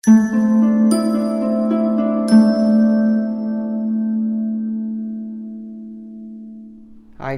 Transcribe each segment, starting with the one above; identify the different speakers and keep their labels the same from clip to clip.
Speaker 1: Hi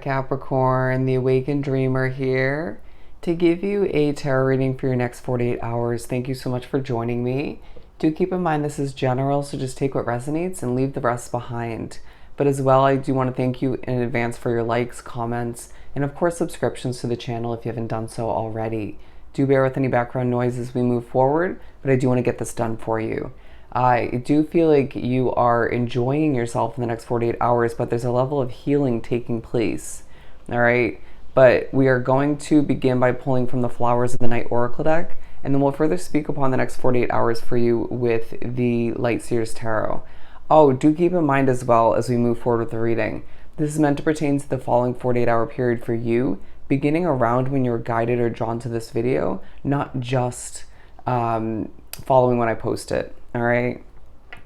Speaker 1: Capricorn, the Awakened Dreamer here to give you a tarot reading for your next 48 hours. Thank you so much for joining me. Do keep in mind this is general, so just take what resonates and leave the rest behind. But as well, I do want to thank you in advance for your likes, comments, and of course subscriptions to the channel if you haven't done so already. Do bear with any background noise as we move forward, but I do want to get this done for you. I do feel like you are enjoying yourself in the next 48 hours, but there's a level of healing taking place. All right. But we are going to begin by pulling from the Flowers of the Night Oracle deck, and then we'll further speak upon the next 48 hours for you with the Light Seers Tarot. Oh, do keep in mind as well as we move forward with the reading, this is meant to pertain to the following 48-hour period for you, beginning around when you're guided or drawn to this video, not just following when I post it. All right.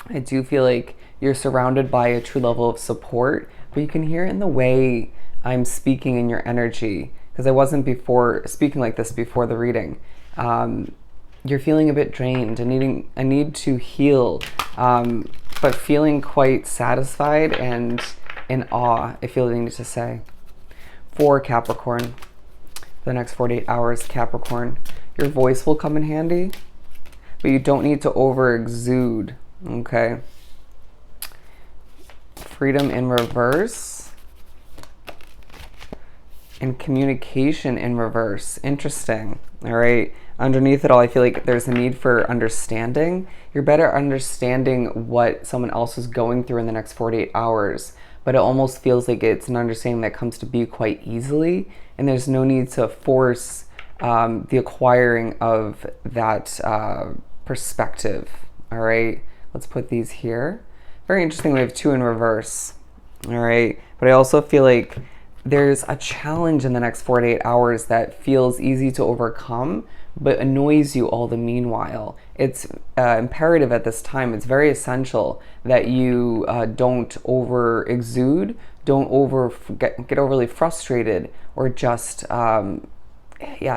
Speaker 1: I do feel like you're surrounded by a true level of support, but you can hear in the way I'm speaking in your energy, because I wasn't before speaking like this before the reading. You're feeling a bit drained and needing a need to heal, but feeling quite satisfied and in awe, I feel the need to say. For Capricorn, the next 48 hours, Capricorn, your voice will come in handy, but you don't need to over exude. Okay. Freedom in reverse and communication in reverse. Interesting. All right. Underneath it all, I feel like there's a need for understanding. You're better understanding what someone else is going through in the next 48 hours, but it almost feels like it's an understanding that comes to be quite easily, and there's no need to force the acquiring of that perspective. All right, let's put these here. Very interesting, we have 2 in reverse. All right, but I also feel like there's a challenge in the next 48 hours that feels easy to overcome, but annoys you all the meanwhile. It's imperative at this time, it's very essential that you don't over exude, don't get overly frustrated, or just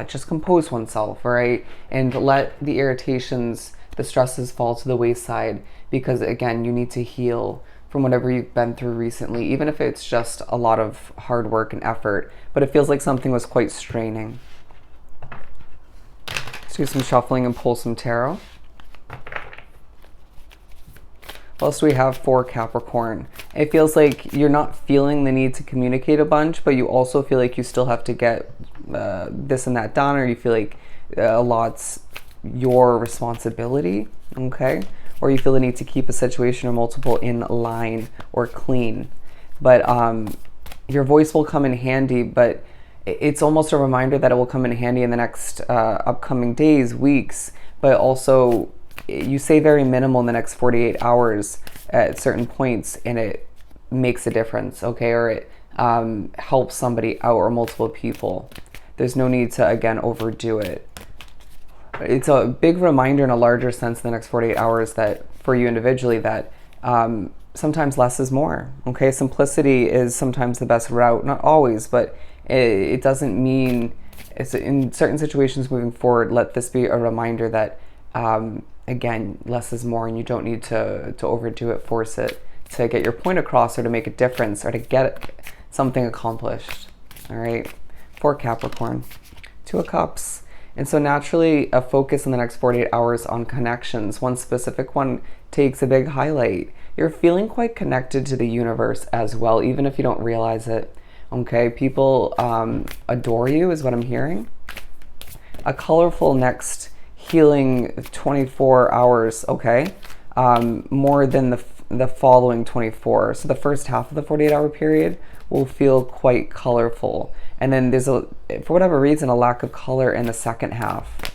Speaker 1: just compose oneself, right? And let the irritations, the stresses fall to the wayside, because again, you need to heal from whatever you've been through recently, even if it's just a lot of hard work and effort, but it feels like something was quite straining. Let's do some shuffling and pull some tarot. What else do we have for Capricorn? It feels like you're not feeling the need to communicate a bunch, but you also feel like you still have to get this and that done, or you feel like a lot's your responsibility, okay? Or you feel the need to keep a situation or multiple in line or clean. But your voice will come in handy, but it's almost a reminder that it will come in handy in the next upcoming days, weeks, but also you say very minimal in the next 48 hours at certain points, and it makes a difference, okay? Or it helps somebody out or multiple people. There's no need to, again, overdo it. It's a big reminder in a larger sense in the next 48 hours that for you individually that sometimes less is more, okay? Simplicity is sometimes the best route, not always, but it doesn't mean, it's in certain situations moving forward, let this be a reminder that again, less is more, and you don't need to overdo it, force it to get your point across or to make a difference or to get something accomplished. All right, for Capricorn, 2 of Cups. And so naturally a focus in the next 48 hours on connections. One specific one takes a big highlight. You're feeling quite connected to the universe as well, even if you don't realize it. Okay, people adore you is what I'm hearing. A colorful next healing 24 hours, okay? More than the following 24. So the first half of the 48-hour period will feel quite colorful. And then there's, for whatever reason, a lack of color in the second half.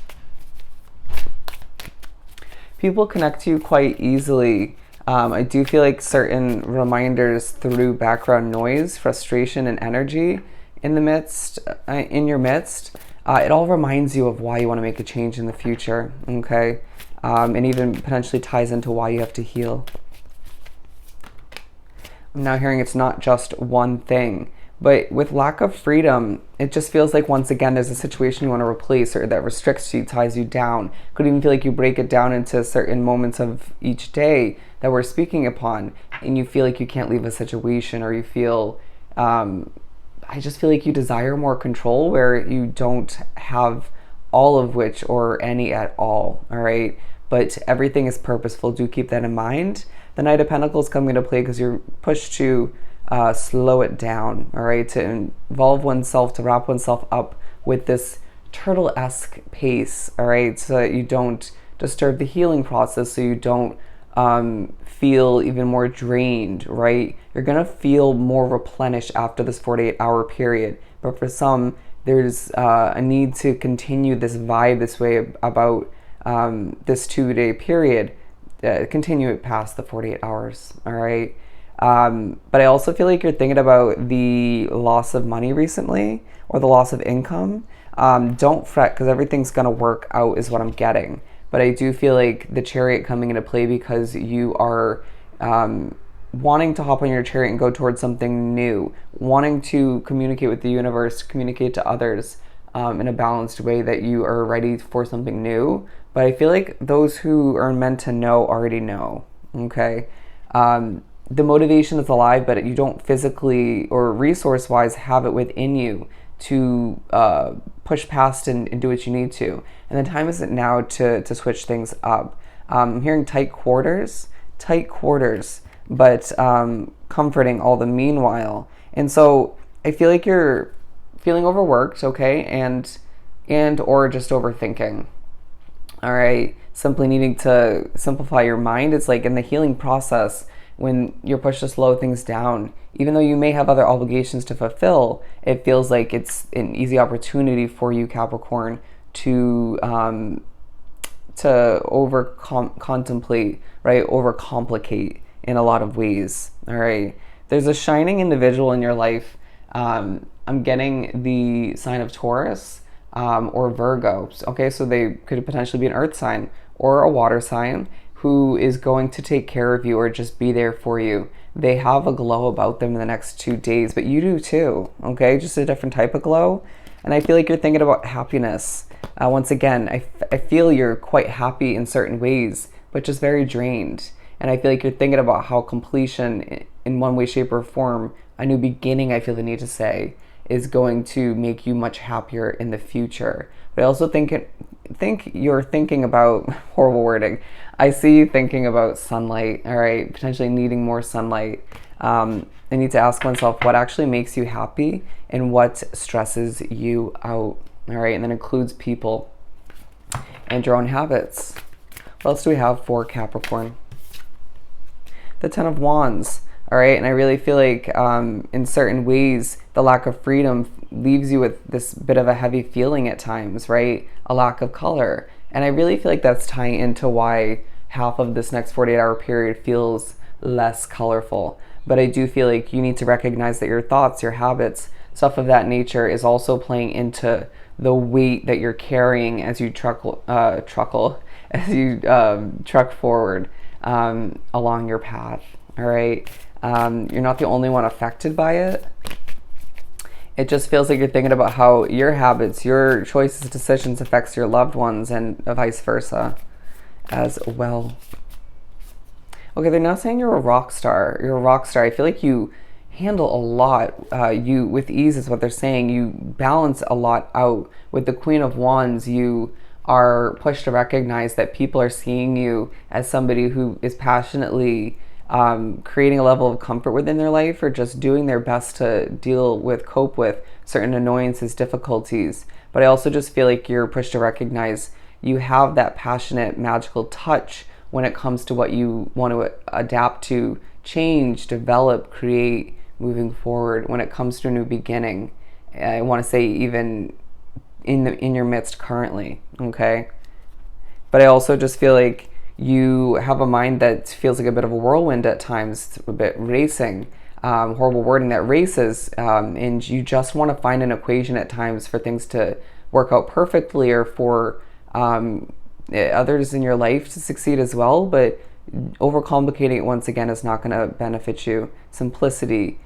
Speaker 1: People connect to you quite easily. I do feel like certain reminders through background noise, frustration, and energy in your midst, it all reminds you of why you want to make a change in the future, okay? And even potentially ties into why you have to heal. I'm now hearing it's not just one thing, But with lack of freedom, it just feels like once again there's a situation you want to replace or that restricts you, ties you down. Could even feel like you break it down into certain moments of each day that we're speaking upon, and you feel like you can't leave a situation, or you feel, I just feel like you desire more control where you don't have all of which or any at all. All right, but everything is purposeful. Do keep that in mind. The Knight of Pentacles come into play because you're pushed to slow it down, all right, to involve oneself, to wrap oneself up with this turtle-esque pace, all right, so that you don't disturb the healing process, so you don't feel even more drained, right? You're gonna feel more replenished after this 48-hour period, but for some, there's a need to continue this vibe this way about this 2-day period, continue it past the 48 hours, all right? But I also feel like you're thinking about the loss of money recently or the loss of income. Don't fret, because everything's going to work out is what I'm getting. But I do feel like the Chariot coming into play because you are wanting to hop on your chariot and go towards something new, wanting to communicate with the universe, communicate to others in a balanced way that you are ready for something new. But I feel like those who are meant to know already know, okay? The motivation is alive, but you don't physically or resource-wise have it within you to push past and do what you need to. And the time isn't now to switch things up. I'm hearing tight quarters, but comforting all the meanwhile. And so I feel like you're feeling overworked, okay, and or just overthinking. All right, simply needing to simplify your mind. It's like in the healing process, when you're pushed to slow things down, even though you may have other obligations to fulfill, it feels like it's an easy opportunity for you, Capricorn, to contemplate, right? Overcomplicate in a lot of ways. All right. There's a shining individual in your life. I'm getting the sign of Taurus or Virgo. Okay, so they could potentially be an earth sign or a water sign who is going to take care of you or just be there for you. They have a glow about them in the next 2 days, but you do too, okay? Just a different type of glow. And I feel like you're thinking about happiness. Once again, I feel you're quite happy in certain ways, but just very drained. And I feel like you're thinking about how completion in one way, shape, or form, a new beginning, I feel the need to say, is going to make you much happier in the future. But I also think you're thinking about horrible wording. I see you thinking about sunlight, all right, potentially needing more sunlight. I need to ask oneself what actually makes you happy and what stresses you out, all right, and that includes people and your own habits. What else do we have for Capricorn? The Ten of Wands. All right, and I really feel like in certain ways, the lack of freedom leaves you with this bit of a heavy feeling at times, right? A lack of color. And I really feel like that's tying into why half of this next 48-hour period feels less colorful. But I do feel like you need to recognize that your thoughts, your habits, stuff of that nature is also playing into the weight that you're carrying as you truck forward along your path, all right? You're not the only one affected by it. It just feels like you're thinking about how your habits, your choices, decisions affects your loved ones and vice versa as well. Okay, they're now saying you're a rock star. You're a rock star. I feel like you handle a lot. You with ease is what they're saying. You balance a lot out. With the Queen of Wands, you are pushed to recognize that people are seeing you as somebody who is passionately creating a level of comfort within their life, or just doing their best to cope with certain annoyances, difficulties. But I also just feel like you're pushed to recognize you have that passionate, magical touch when it comes to what you want to adapt to, change, develop, create moving forward. When it comes to a new beginning, I want to say even in your midst currently, okay? But I also just feel like you have a mind that feels like a bit of a whirlwind at times, a bit racing, horrible wording that races, and you just want to find an equation at times for things to work out perfectly, or for others in your life to succeed as well. But overcomplicating it once again is not going to benefit you. Simplicity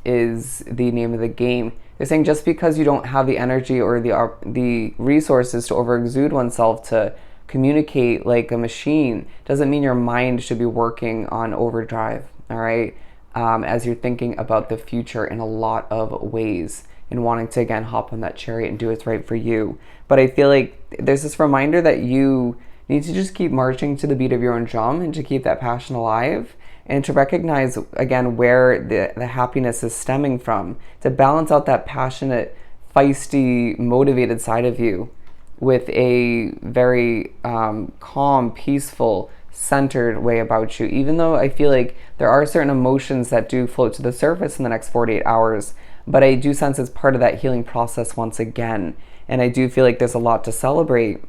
Speaker 1: is the name of the game. They're saying just because you don't have the energy or the resources to overexude oneself to communicate like a machine doesn't mean your mind should be working on overdrive, all right? As you're thinking about the future in a lot of ways and wanting to, again, hop on that chariot and do what's right for you. But I feel like there's this reminder that you need to just keep marching to the beat of your own drum and to keep that passion alive and to recognize, again, where the happiness is stemming from, to balance out that passionate, feisty, motivated side of you with a very calm, peaceful, centered way about you. Even though I feel like there are certain emotions that do float to the surface in the next 48 hours, but I do sense it's part of that healing process once again. And I do feel like there's a lot to celebrate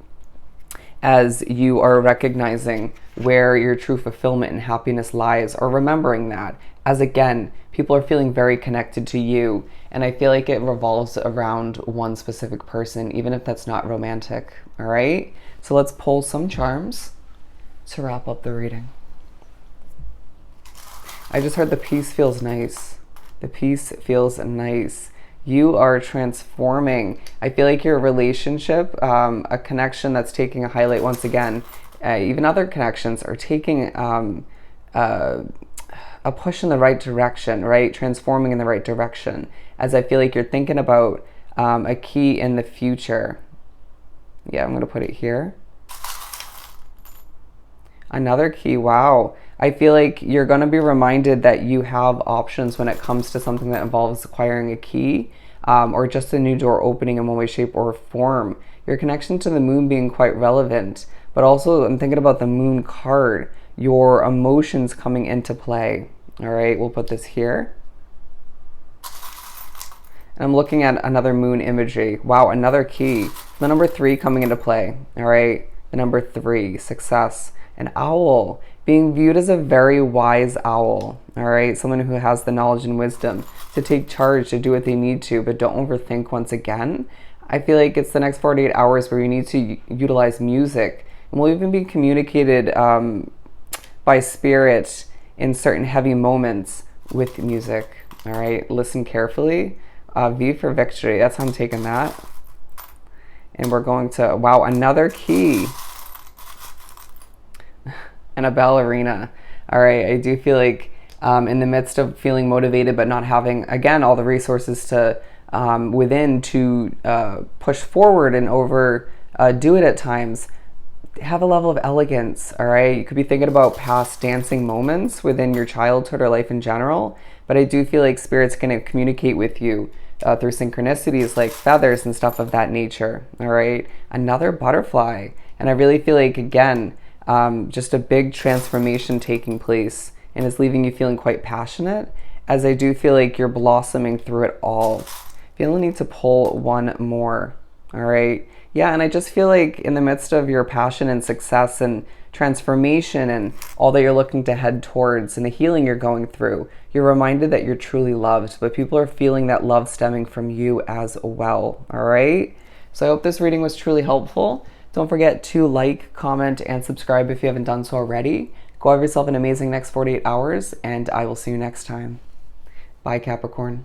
Speaker 1: as you are recognizing where your true fulfillment and happiness lies, or remembering that, as again, people are feeling very connected to you. And I feel like it revolves around one specific person, even if that's not romantic. All right? So let's pull some charms to wrap up the reading. I just heard the peace feels nice. The peace feels nice. You are transforming. I feel like your relationship, a connection that's taking a highlight once again, even other connections are taking a push in the right direction, right? Transforming in the right direction. As I feel like you're thinking about a key in the future. Yeah, I'm going to put it here. Another key, wow. I feel like you're going to be reminded that you have options when it comes to something that involves acquiring a key or just a new door opening in one way, shape, or form. Your connection to the moon being quite relevant, but also I'm thinking about the moon card, your emotions coming into play. All right, we'll put this here. And I'm looking at another moon imagery. Wow, another key. The number 3 coming into play. All right, the number 3, success. An owl, being viewed as a very wise owl, all right? Someone who has the knowledge and wisdom to take charge, to do what they need to, but don't overthink once again. I feel like it's the next 48 hours where you need to utilize music. And will even be communicated by spirit in certain heavy moments with music, all right? Listen carefully. V for victory, that's how I'm taking that. And we're going to, wow, another key. And a ballerina. All right, I do feel like in the midst of feeling motivated but not having, again, all the resources to within to push forward and overdo it at times, have a level of elegance, all right? You could be thinking about past dancing moments within your childhood or life in general, but I do feel like Spirit's going to communicate with you through synchronicities like feathers and stuff of that nature, all right? Another butterfly. And I really feel like, again, just a big transformation taking place, and it's leaving you feeling quite passionate, as I do feel like you're blossoming through it all. Feel the need to pull one more, all right? Yeah, and I just feel like in the midst of your passion and success and transformation and all that you're looking to head towards and the healing you're going through, you're reminded that you're truly loved, but people are feeling that love stemming from you as well, all right? So I hope this reading was truly helpful. Don't forget to like, comment, and subscribe if you haven't done so already. Go have yourself an amazing next 48 hours, and I will see you next time. Bye, Capricorn.